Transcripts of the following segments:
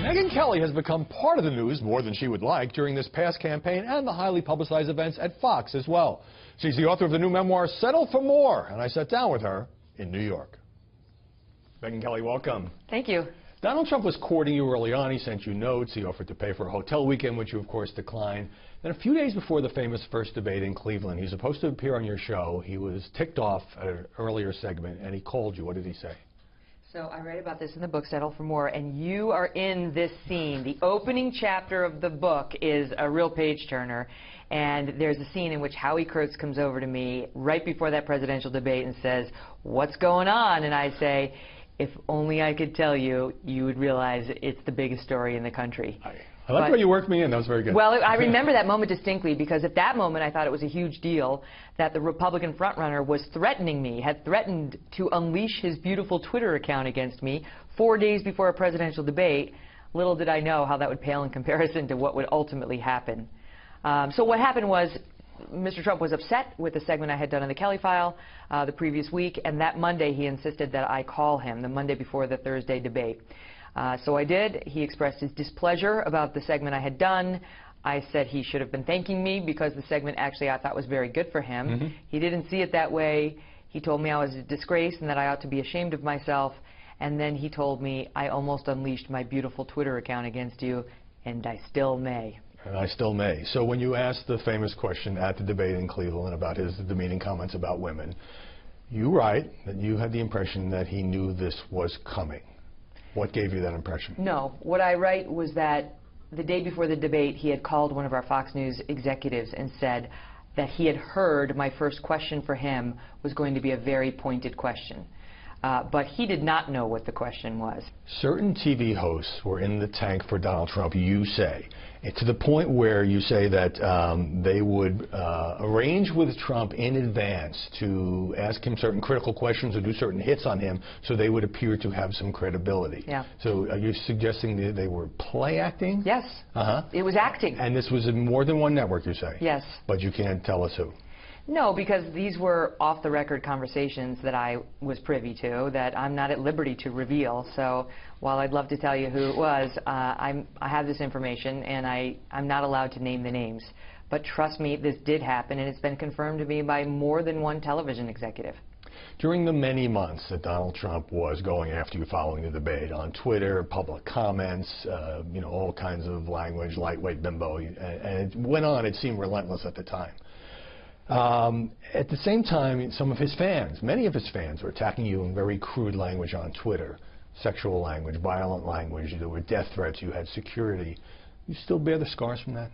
Megyn Kelly has become part of the news more than she would like during this past campaign and the highly publicized events at Fox as well. She's the author of the new memoir, Settle for More, and I sat down with her in New York. Megyn Kelly, welcome. Thank you. Donald Trump was courting you early on. He sent you notes. He offered to pay for a hotel weekend, which you, of course, declined. Then a few days before the famous first debate in Cleveland, he's supposed to appear on your show. He was ticked off at an earlier segment, and he called you. What did he say? So I write about this in the book, Settle for More, and you are in this scene. The opening chapter of the book is a real page-turner, and there's a scene in which Howie Kurtz comes over to me right before that presidential debate and says, "What's going on?" And I say, "If only I could tell you, you would realize it's the biggest story in the country." I like the way you worked me in. That was very good. Well, I remember that moment distinctly because at that moment I thought it was a huge deal that the Republican frontrunner was threatening me, had threatened to unleash his beautiful Twitter account against me 4 days before a presidential debate. Little did I know how that would pale in comparison to what would ultimately happen. So what happened was Mr. Trump was upset with the segment I had done on the Kelly file the previous week, and that Monday he insisted that I call him, the Monday before the Thursday debate. So I did. He expressed his displeasure about the segment I had done. I said he should have been thanking me because the segment actually I thought was very good for him. Mm-hmm. He didn't see it that way. He told me I was a disgrace and that I ought to be ashamed of myself. And then he told me I almost unleashed my beautiful Twitter account against you, and I still may. And I still may. So when you asked the famous question at the debate in Cleveland about his demeaning comments about women, you write that you had the impression that he knew this was coming. What gave you that impression? No. What I write was that the day before the debate, he had called one of our Fox News executives and said that he had heard my first question for him was going to be a very pointed question. But he did not know what the question was. Certain TV hosts were in the tank for Donald Trump, you say, to the point where you say that they would arrange with Trump in advance to ask him certain critical questions or do certain hits on him so they would appear to have some credibility. Yeah. So are you suggesting that they were play acting? Yes. Uh-huh. It was acting. And this was in more than one network, you say? Yes. But you can't tell us who? No, because these were off-the-record conversations that I was privy to that I'm not at liberty to reveal. So while I'd love to tell you who it was, I have this information, and I'm not allowed to name the names. But trust me, this did happen, and it's been confirmed to me by more than one television executive. During the many months that Donald Trump was going after you following the debate on Twitter, public comments, all kinds of language, lightweight bimbo, and it went on, it seemed relentless at the time. At the same time, some of his fans, many of his fans, were attacking you in very crude language on Twitter, sexual language, violent language. There were death threats. You had security. You still bear the scars from that?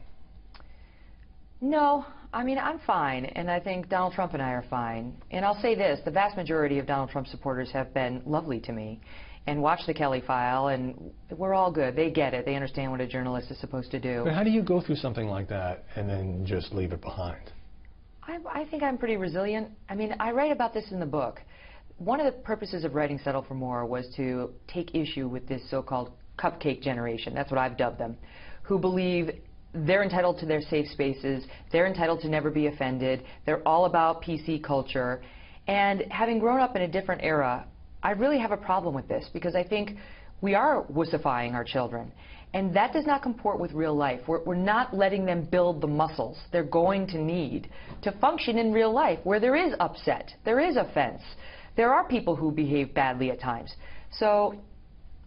No. I mean, I'm fine, and I think Donald Trump and I are fine. And I'll say this, the vast majority of Donald Trump supporters have been lovely to me and watch the Kelly file, and we're all good. They get it. They understand what a journalist is supposed to do. But how do you go through something like that and then just leave it behind? I think I'm pretty resilient. I mean, I write about this in the book. One of the purposes of writing Settle for More was to take issue with this so-called cupcake generation, that's what I've dubbed them, who believe they're entitled to their safe spaces, they're entitled to never be offended, they're all about PC culture. And having grown up in a different era, I really have a problem with this because I think we are wussifying our children. And that does not comport with real life. We're not letting them build the muscles they're going to need to function in real life, where there is upset, there is offense. There are people who behave badly at times. So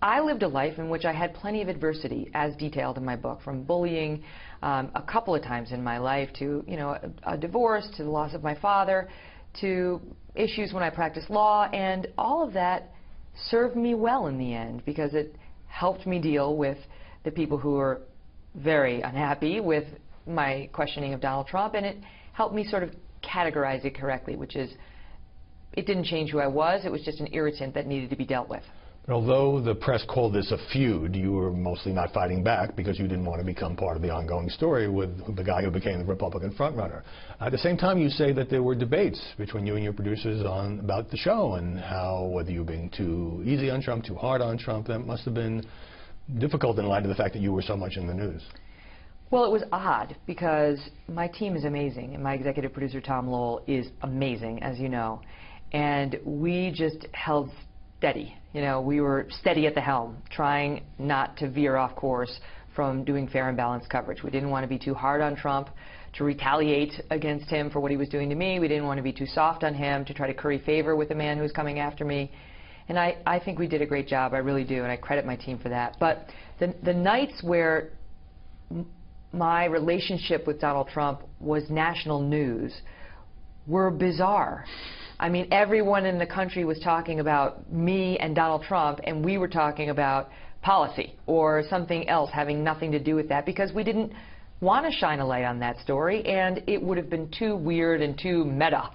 I lived a life in which I had plenty of adversity, as detailed in my book, from bullying a couple of times in my life to, a divorce, to the loss of my father, to issues when I practiced law, and all of that served me well in the end because it helped me deal with the people who were very unhappy with my questioning of Donald Trump, and it helped me sort of categorize it correctly, which is it didn't change who I was, it was just an irritant that needed to be dealt with. But although the press called this a feud, you were mostly not fighting back because you didn't want to become part of the ongoing story with the guy who became the Republican frontrunner. At the same time, you say that there were debates between you and your producers about the show and whether you were being too easy on Trump, too hard on Trump. That must have been difficult in light of the fact that you were so much in the news. Well, it was odd because my team is amazing, and my executive producer, Tom Lowell, is amazing, as you know. And we just held steady. You know, we were steady at the helm, trying not to veer off course from doing fair and balanced coverage. We didn't want to be too hard on Trump, to retaliate against him for what he was doing to me. We didn't want to be too soft on him, to try to curry favor with the man who's coming after me. And I think we did a great job, I really do, and I credit my team for that. But the nights where my relationship with Donald Trump was national news were bizarre. I mean, everyone in the country was talking about me and Donald Trump, and we were talking about policy or something else having nothing to do with that, because we didn't want to shine a light on that story, and it would have been too weird and too meta.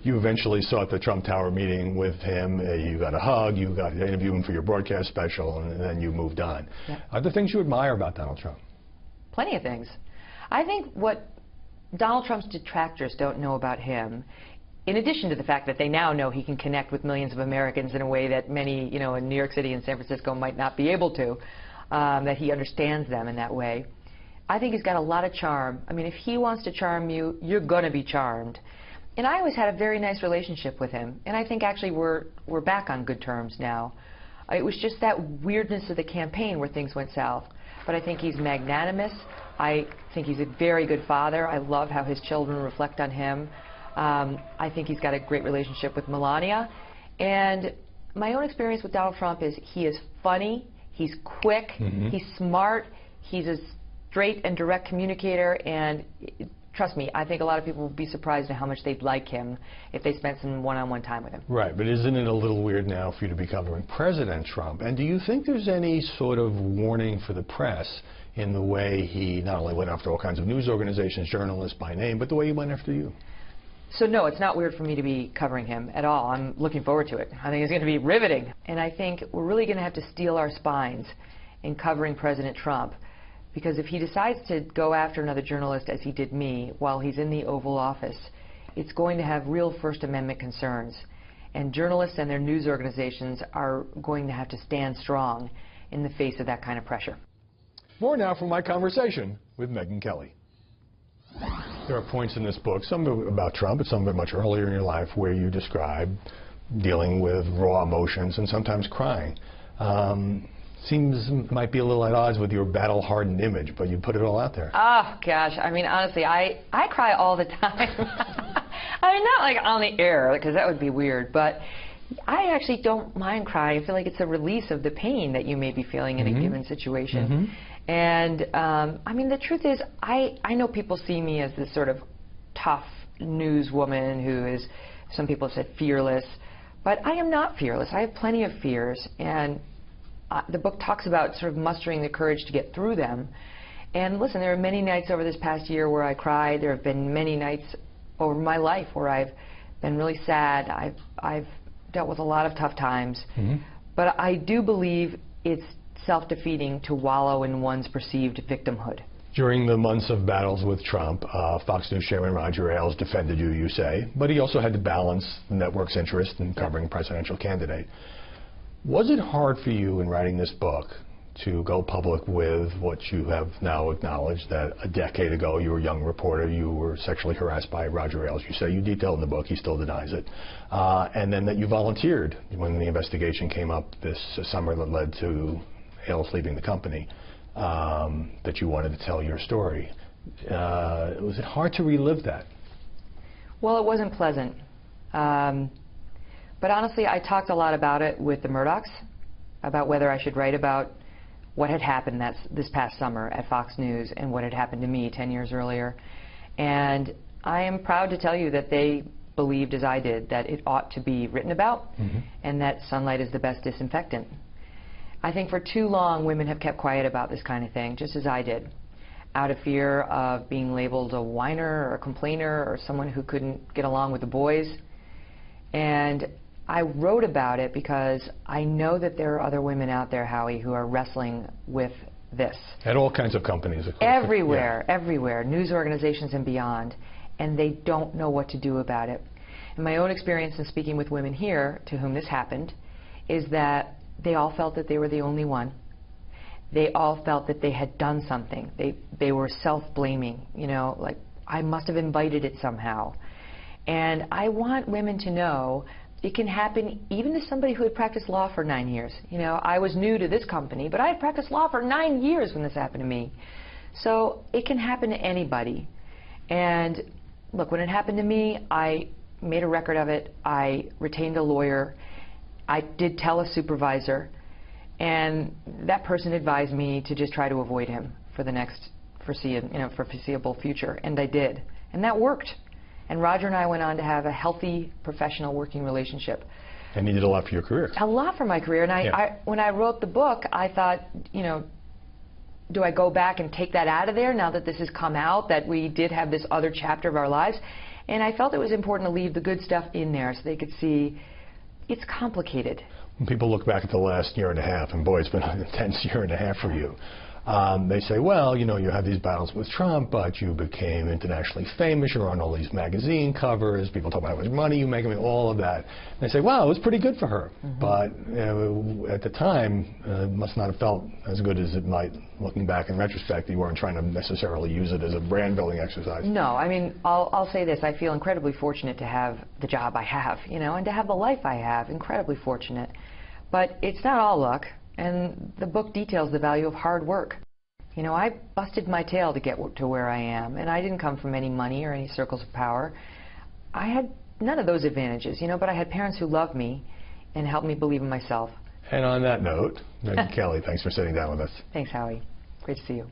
You eventually sought the Trump Tower meeting with him. You got a hug. You got to interview him for your broadcast special, and then you moved on. Yep. Are there things you admire about Donald Trump? Plenty of things. I think what Donald Trump's detractors don't know about him, in addition to the fact that they now know he can connect with millions of Americans in a way that many, you know, in New York City and San Francisco might not be able to, that he understands them in that way. I think he's got a lot of charm. I mean, if he wants to charm you, you're going to be charmed. And I always had a very nice relationship with him, and I think actually we're back on good terms now. It was just that weirdness of the campaign where things went south. But I think he's magnanimous. I think he's a very good father. I love how his children reflect on him. I think he's got a great relationship with Melania. And my own experience with Donald Trump is he is funny, he's quick, he's smart, he's a straight and direct communicator, and trust me, I think a lot of people would be surprised at how much they'd like him if they spent some one-on-one time with him. Right, but isn't it a little weird now for you to be covering President Trump? And do you think there's any sort of warning for the press in the way he not only went after all kinds of news organizations, journalists by name, but the way he went after you? So no, it's not weird for me to be covering him at all. I'm looking forward to it. I think it's going to be riveting. And I think we're really going to have to steel our spines in covering President Trump, because if he decides to go after another journalist as he did me while he's in the Oval Office, it's going to have real First Amendment concerns. And journalists and their news organizations are going to have to stand strong in the face of that kind of pressure. More now from my conversation with Megyn Kelly. There are points in this book, some of it about Trump, but some of it much earlier in your life, where you describe dealing with raw emotions and sometimes crying. Seems might be a little at odds with your battle-hardened image, but you put it all out there. Oh, gosh. I mean, honestly, I cry all the time. I mean, not like on the air, because that would be weird, but I actually don't mind crying. I feel like it's a release of the pain that you may be feeling in a given situation. And, I mean, the truth is, I know people see me as this sort of tough newswoman who is, some people have said, fearless. But I am not fearless. I have plenty of fears. And the book talks about sort of mustering the courage to get through them. And listen, there are many nights over this past year where I cried. There have been many nights over my life where I've been really sad. I've dealt with a lot of tough times. But I do believe it's self-defeating to wallow in one's perceived victimhood. During the months of battles with Trump, Fox News Chairman Roger Ailes defended you, you say, but he also had to balance the network's interest in covering a presidential candidate. Was it hard for you in writing this book to go public with what you have now acknowledged, that a decade ago you were a young reporter, you were sexually harassed by Roger Ailes? You say you detailed in the book, he still denies it. And then that you volunteered when the investigation came up this summer that led to Ailes leaving the company, that you wanted to tell your story. Was it hard to relive that? Well, it wasn't pleasant. But honestly, I talked a lot about it with the Murdochs, about whether I should write about what had happened this past summer at Fox News and what had happened to me 10 years earlier. And I am proud to tell you that they believed, as I did, that it ought to be written about and that sunlight is the best disinfectant. I think for too long women have kept quiet about this kind of thing, just as I did, out of fear of being labeled a whiner or a complainer or someone who couldn't get along with the boys. And I wrote about it because I know that there are other women out there, Howie, who are wrestling with this. At all kinds of companies, of course. Everywhere, everywhere, news organizations and beyond, and they don't know what to do about it. And my own experience in speaking with women here to whom this happened is that they all felt that they were the only one. They all felt that they had done something. They were self-blaming, you know, like, I must have invited it somehow. And I want women to know it can happen even to somebody who had practiced law for 9 years. You know, I was new to this company, but I had practiced law for 9 years when this happened to me. So it can happen to anybody. And look, when it happened to me, I made a record of it. I retained a lawyer. I did tell a supervisor, and that person advised me to just try to avoid him for the next foreseeable future, and I did, and that worked. And Roger and I went on to have a healthy, professional working relationship. And you did a lot for your career. A lot for my career, and when I wrote the book, I thought, you know, do I go back and take that out of there now that this has come out, that we did have this other chapter of our lives? And I felt it was important to leave the good stuff in there so they could see it's complicated. When people look back at the last year and a half, and boy, it's been an intense year and a half for you, they say, well, you know, you had these battles with Trump, but you became internationally famous. You're on all these magazine covers. People talk about how much money you make. I mean, all of that. And they say, wow, it was pretty good for her. Mm-hmm. But you know, at the time, it must not have felt as good as it might, looking back in retrospect. You weren't trying to necessarily use it as a brand-building exercise. No, I mean, I'll say this. I feel incredibly fortunate to have the job I have, you know, and to have the life I have. Incredibly fortunate. But it's not all luck. And the book details the value of hard work. You know, I busted my tail to get to where I am, and I didn't come from any money or any circles of power. I had none of those advantages, you know, but I had parents who loved me and helped me believe in myself. And on that note, Megyn Kelly, thanks for sitting down with us. Thanks, Howie. Great to see you.